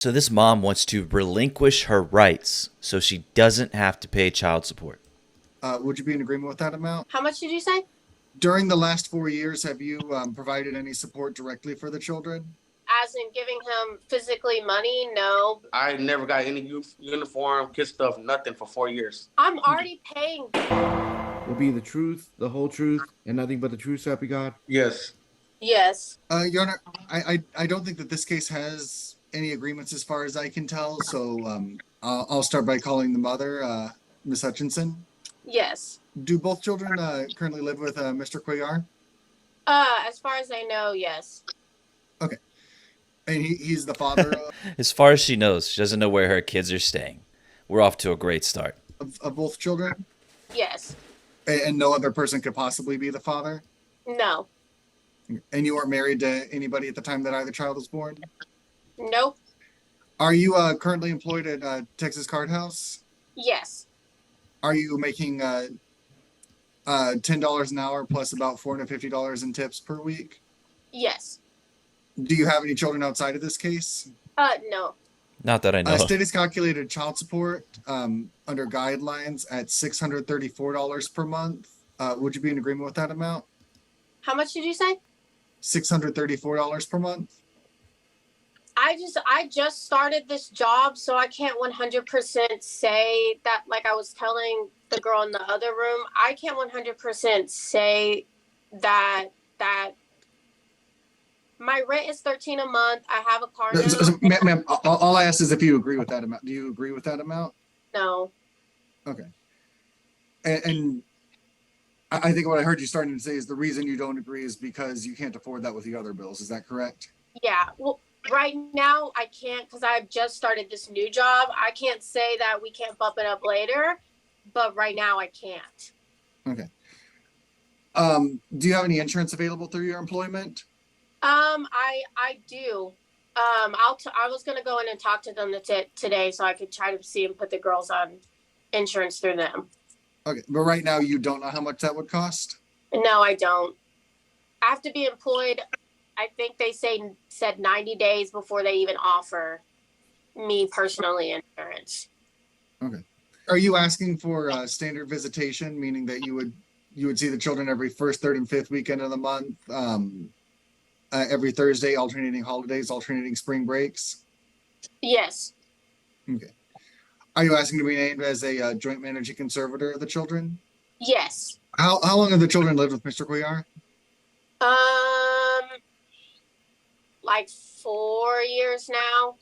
So this mom wants to relinquish her rights so she doesn't have to pay child support. Would you be in agreement with that amount? How much did you say? During the last 4 years, have you provided any support directly for the children? As in giving him physically money? No. I never got any uniform, kid stuff, nothing for 4 years. I'm already paying. Will be the truth, the whole truth, and nothing but the truth, so help you God. Yes. Yes. Your Honor, I don't think that this case has any agreements as far as I can tell. So I'll start by calling the mother, Miss Hutchinson. Yes. Do both children currently live with Mr. Cuellar? As far as I know, yes. Okay. And he's the father As far as she knows, she doesn't know where her kids are staying. We're off to a great start. of both children? Yes. And no other person could possibly be the father? No. And you weren't married to anybody at the time that either child was born? Nope. Are you currently employed at Texas Card House? Yes. Are you making $10 an hour plus about $450 in tips per week? Yes. Do you have any children outside of this case? No. Not that I know. State has calculated child support under guidelines at $634 per month. Would you be in agreement with that amount? How much did you say? $634 per month. I just started this job, so I can't 100% say that. Like I was telling the girl in the other room, I can't 100% say that my rent is $13 a month. I have a car now. Ma'am, all I asked is if you agree with that amount. Do you agree with that amount? No. Okay. And I think what I heard you starting to say is the reason you don't agree is because you can't afford that with the other bills. Is that correct? Yeah. Well, right now I can't because I've just started this new job. I can't say that we can't bump it up later, but right now I can't. Okay. Do you have any insurance available through your employment? I do. I was gonna go in and talk to them today so I could try to see and put the girls on insurance through them. Okay, but right now you don't know how much that would cost? No, I don't. I have to be employed. I think they said 90 days before they even offer me personally insurance. Okay. Are you asking for standard visitation, meaning that you would see the children every first, third, and fifth weekend of the month, every Thursday, alternating holidays, alternating spring breaks? Yes. Okay. Are you asking to be named as a joint managing conservator of the children? Yes. How long have the children lived with Mr. Cuellar? Like 4 years now.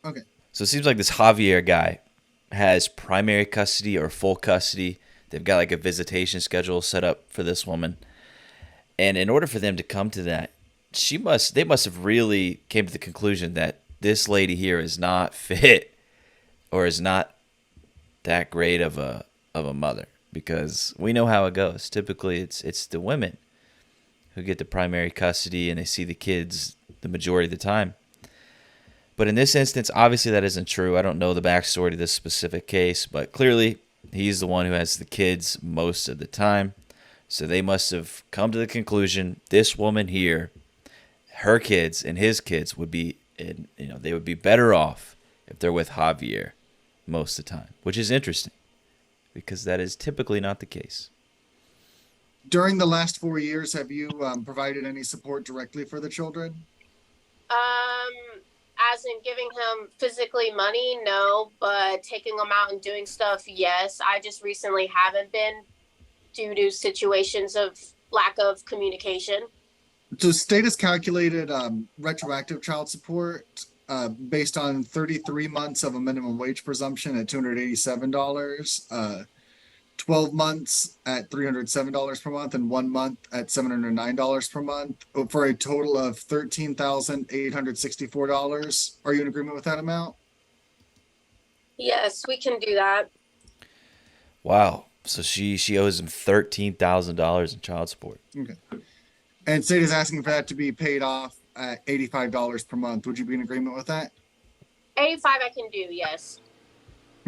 Okay. So it seems like this Javier guy has primary custody or full custody. They've got like a visitation schedule set up for this woman. And in order for them to come to that, they must have really came to the conclusion that this lady here is not fit or is not that great of a mother, because we know how it goes. Typically it's the women who get the primary custody and they see the kids the majority of the time. But in this instance, obviously that isn't true. I don't know the backstory to this specific case, but clearly he's the one who has the kids most of the time. So they must have come to the conclusion this woman here, her kids and his kids would be, they would be better off if they're with Javier most of the time, which is interesting because that is typically not the case. During the last 4 years, have you provided any support directly for the children? As in giving him physically money, no, but taking him out and doing stuff, yes. I just recently haven't been due to situations of lack of communication. So state has calculated retroactive child support based on 33 months of a minimum wage presumption at $287, 12 months at $307 per month, and 1 month at $709 per month, for a total of $13,864. Are you in agreement with that amount? Yes, we can do that. Wow. So she owes him $13,000 in child support. Okay. And state is asking for that to be paid off at $85 per month. Would you be in agreement with that? 85 I can do, yes.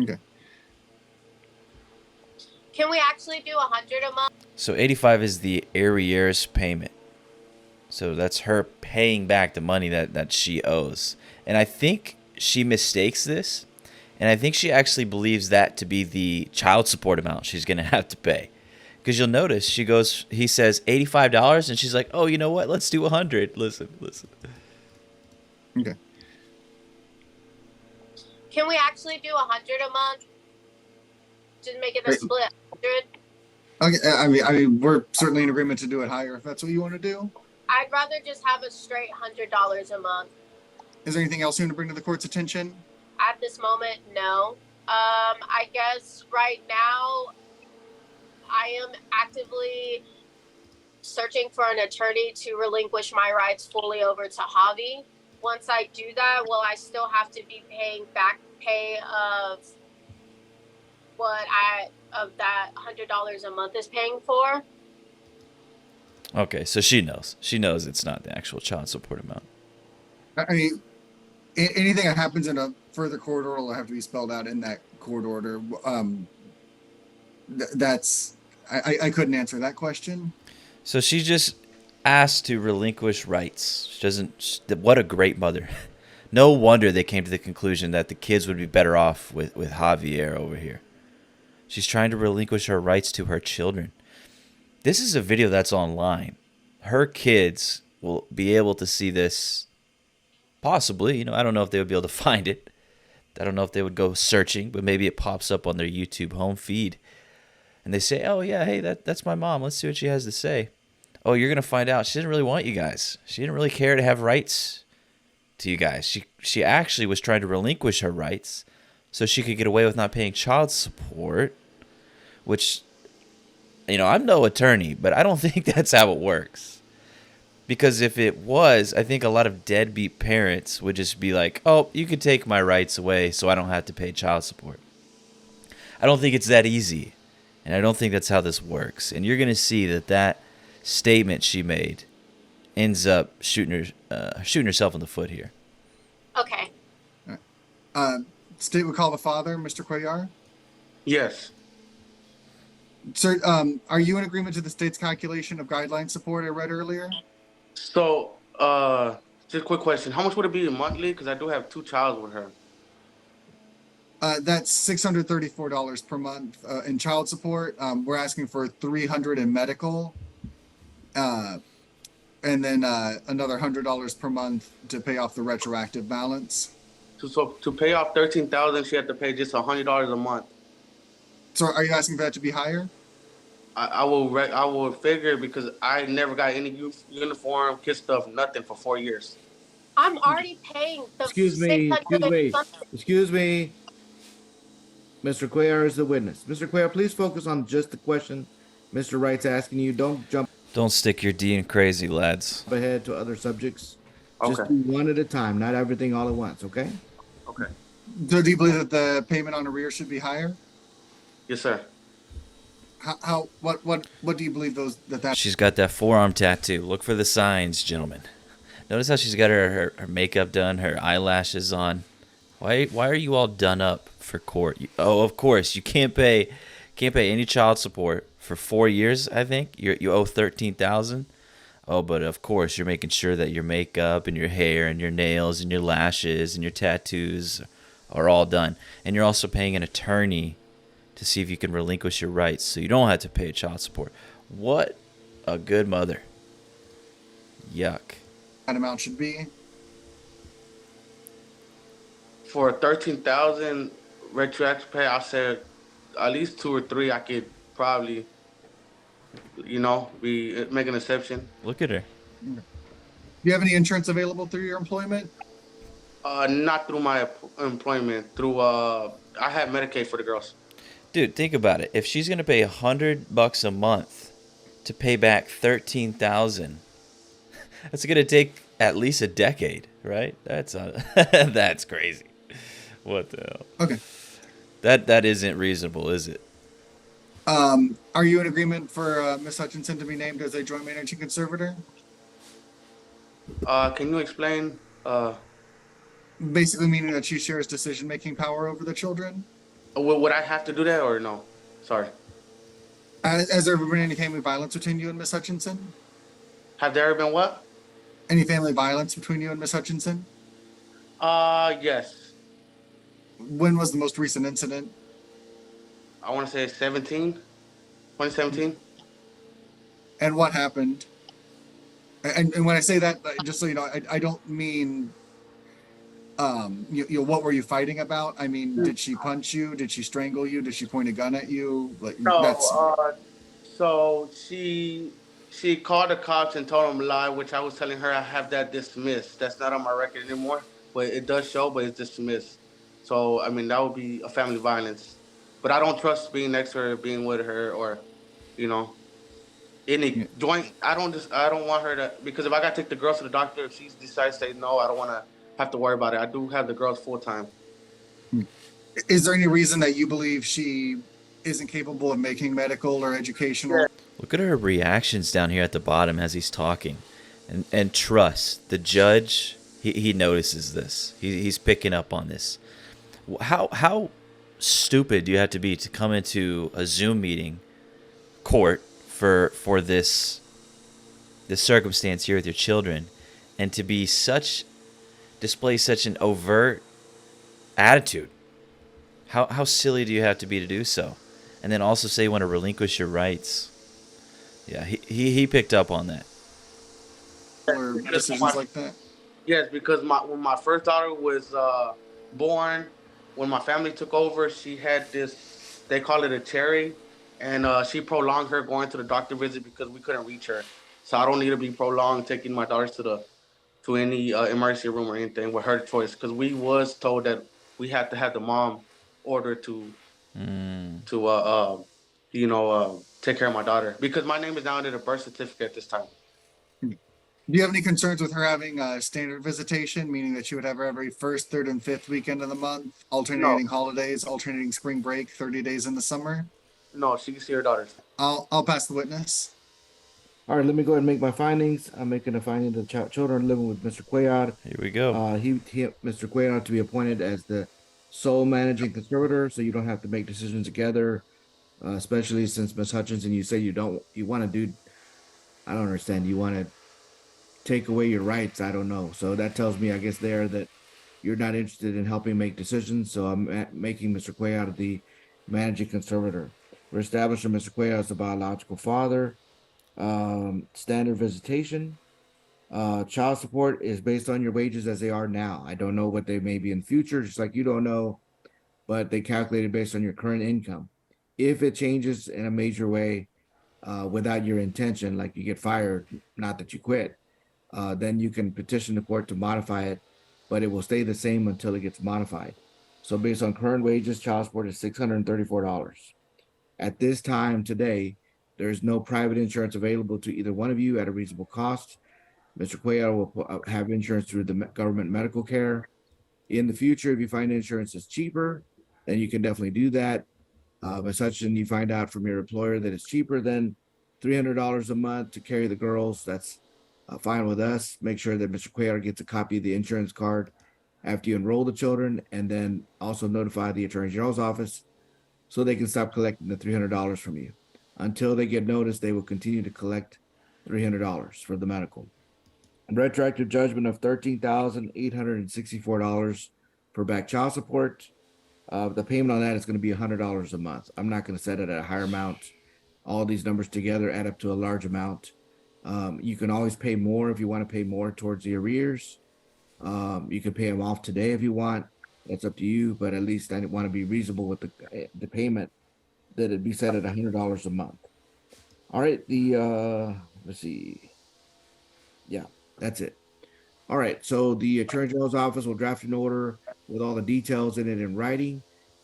Okay. Can we actually do 100 a month? So 85 is the arrears payment. So that's her paying back the money that she owes. And I think she mistakes this, and I think she actually believes that to be the child support amount she's gonna have to pay. Because you'll notice he says $85, and she's like, oh, you know what? Let's do 100. Listen. Okay. Can we actually do 100 a month? Just make it a Wait. split 100. Okay. I mean, we're certainly in agreement to do it higher if that's what you want to do. I'd rather just have a straight $100 a month. Is there anything else you want to bring to the court's attention? At this moment, no. I guess right now I am actively searching for an attorney to relinquish my rights fully over to Javi. Once I do that, will I still have to be paying back pay of that $100 a month is paying for? Okay, so she knows. She knows it's not the actual child support amount. I mean, anything that happens in a further court order will have to be spelled out in that court order. I couldn't answer that question. So she just asked to relinquish rights. She doesn't. What a great mother. No wonder they came to the conclusion that the kids would be better off with Javier over here. She's trying to relinquish her rights to her children. This is a video that's online. Her kids will be able to see this. Possibly, I don't know if they would be able to find it. I don't know if they would go searching, but maybe it pops up on their YouTube home feed. And they say, oh, yeah, hey, that's my mom. Let's see what she has to say. Oh, you're going to find out she didn't really want you guys. She didn't really care to have rights to you guys. She actually was trying to relinquish her rights so she could get away with not paying child support, which, I'm no attorney, but I don't think that's how it works. Because if it was, I think a lot of deadbeat parents would just be like, oh, you could take my rights away so I don't have to pay child support. I don't think it's that easy. And I don't think that's how this works. And you're going to see that statement she made ends up shooting herself in the foot here. Okay. State would call the father, Mr. Cuellar. Yes. Sir, are you in agreement to the state's calculation of guideline support I read earlier? So, just a quick question. How much would it be monthly? Because I do have 2 child with her. That's $634 per month in child support. We're asking for $300 in medical, and then another $100 per month to pay off the retroactive balance. So to pay off $13,000, she had to pay just $100 a month. So, are you asking for that to be higher? I will figure because I never got any uniform, kid stuff, nothing for 4 years. I'm already paying the Excuse me. Excuse me. Mr. Cuellar is the witness. Mr. Cuellar, please focus on just the question Mr. Wright's asking you. Don't jump Don't stick your D in crazy, lads. ahead to other subjects. Okay. Just do one at a time, not everything all at once, okay? Okay. So, do you believe that the payment on arrears should be higher? Yes, sir. What do you believe that? She's got that forearm tattoo. Look for the signs, gentlemen. Notice how she's got her makeup done, her eyelashes on. Why are you all done up for court? Of course, you can't pay any child support for 4 years. I think you owe $13,000. Oh, but of course you're making sure that your makeup and your hair and your nails and your lashes and your tattoos are all done, and you're also paying an attorney to see if you can relinquish your rights so you don't have to pay child support. What a good mother. Yuck. That amount should be. For 13,000 retroactive pay, I said at least 2 or 3. I could probably, make an exception. Look at her. Do you have any insurance available through your employment? Not through my employment. Through I have Medicaid for the girls. Dude, think about it. If she's gonna pay $100 a month to pay back $13,000, that's gonna take at least a decade, right? That's crazy. What the hell? Okay. That isn't reasonable, is it? Are you in agreement for Ms. Hutchinson to be named as a joint managing conservator? Can you explain? Basically meaning that she shares decision-making power over the children? Would I have to do that or no? Sorry. Has there ever been any family violence between you and Ms. Hutchinson? Have there ever been what? Any family violence between you and Ms. Hutchinson? Yes. when was the most recent incident? I want to say 2017. And what happened? And when I say that, just so you know, I don't mean what were you fighting about? I mean, did she punch you? Did she strangle you? Did she point a gun at you? Like So, that's so she called the cops and told them a lie, which I was telling her I have that dismissed. That's not on my record anymore, but it does show, but it's dismissed. So I mean that would be a family violence. But I don't trust being next to her, being with her, or you know any yeah. joint. I don't want her to, because if I got to take the girls to the doctor, if she decides to say no, I don't want to have to worry about it. I do have the girls full time. Is there any reason that you believe she isn't capable of making medical or educational? Look at her reactions down here at the bottom as he's talking. And trust, the judge, he notices this. He's picking up on this. How stupid do you have to be to come into a Zoom meeting, court, for this circumstance here with your children, and to be display such an overt attitude? How silly do you have to be to do so? And then also say you want to relinquish your rights. Yeah, he picked up on that. Or decisions like that? Yes, because when my first daughter was born, when my family took over, she had this, they call it a cherry, and she prolonged her going to the doctor visit because we couldn't reach her. So I don't need to be prolonged taking my daughters to any emergency room or anything with her choice, because we was told that we had to have the mom order to take care of my daughter, because my name is now under the birth certificate at this time. Do you have any concerns with her having standard visitation, meaning that she would have her every first, third, and fifth weekend of the month, alternating holidays, alternating spring break, 30 days in the summer? No, she can see her daughters. I'll pass the witness. All right, let me go ahead and make my findings. I'm making a finding that children living with Mr. Cuellar. Here we go. Mr. Cuellar to be appointed as the sole managing conservator, so you don't have to make decisions together, especially since Ms. Hutchinson, you say you want to do, I don't understand, you want to take away your rights. I don't know. So that tells me, I guess, there that you're not interested in helping make decisions. So I'm making Mr. Cuellar the managing conservator. We're establishing Mr. Cuellar as the biological father. Standard visitation. Child support is based on your wages as they are now. I don't know what they may be in the future, just like you don't know, but they calculate it based on your current income. If it changes in a major way, without your intention, like you get fired, not that you quit, then you can petition the court to modify it, but it will stay the same until it gets modified. So based on current wages, child support is $634. At this time today, there's no private insurance available to either one of you at a reasonable cost. Mr. Cuellar will have insurance through the government medical care. In the future, if you find insurance is cheaper, then you can definitely do that. As such, and you find out from your employer that it's cheaper than $300 a month to carry the girls, that's fine with us. Make sure that Mr. Cuellar gets a copy of the insurance card after you enroll the children, and then also notify the Attorney General's office so they can stop collecting the $300 from you. Until they get notice, they will continue to collect $300 for the medical. A retroactive judgment of $13,864 for back child support. The payment on that is going to be $100 a month. I'm not going to set it at a higher amount. All these numbers together add up to a large amount. You can always pay more if you want to pay more towards the arrears. You can pay them off today if you want. That's up to you, but at least I want to be reasonable with the payment, that it be set at $100 a month. All right, let's see. Yeah, that's it. All right, so the Attorney General's office will draft an order with all the details in it in writing.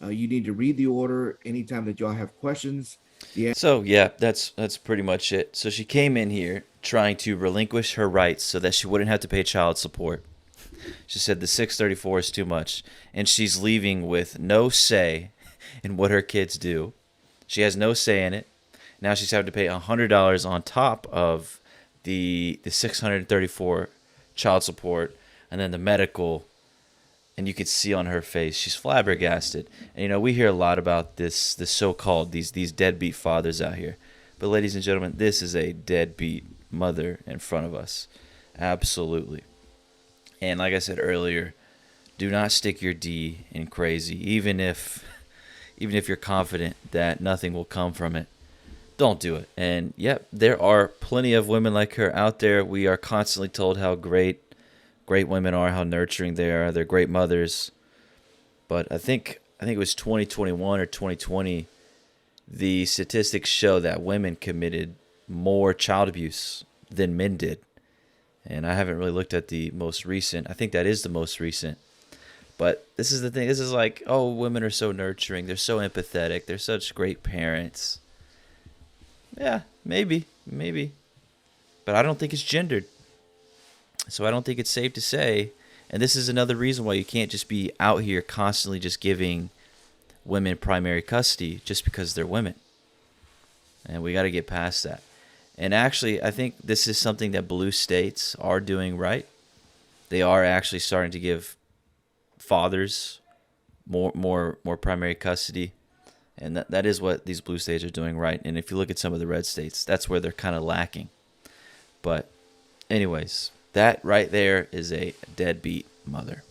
You need to read the order anytime that y'all have questions. So yeah, that's pretty much it. So she came in here trying to relinquish her rights so that she wouldn't have to pay child support. She said the $634 is too much, and she's leaving with no say in what her kids do. She has no say in it. Now she's having to pay $100 on top of the $634 child support, and then the medical. And you can see on her face she's flabbergasted. And we hear a lot about this so-called these deadbeat fathers out here. But ladies and gentlemen, this is a deadbeat mother in front of us. Absolutely. And like I said earlier, do not stick your D in crazy, even if you're confident that nothing will come from it. Don't do it. And yep, there are plenty of women like her out there. We are constantly told how great women are, how nurturing they are. They're great mothers. But I think it was 2021 or 2020. The statistics show that women committed more child abuse than men did. And I haven't really looked at the most recent. I think that is the most recent. But this is the thing. This is like, oh, women are so nurturing. They're so empathetic. They're such great parents. Yeah, maybe. But I don't think it's gendered. So I don't think it's safe to say. And this is another reason why you can't just be out here constantly just giving women primary custody just because they're women. And we got to get past that. And actually, I think this is something that blue states are doing right. They are actually starting to give fathers more primary custody. And that is what these blue states are doing right. And if you look at some of the red states, that's where they're kind of lacking. But anyways, that right there is a deadbeat mother.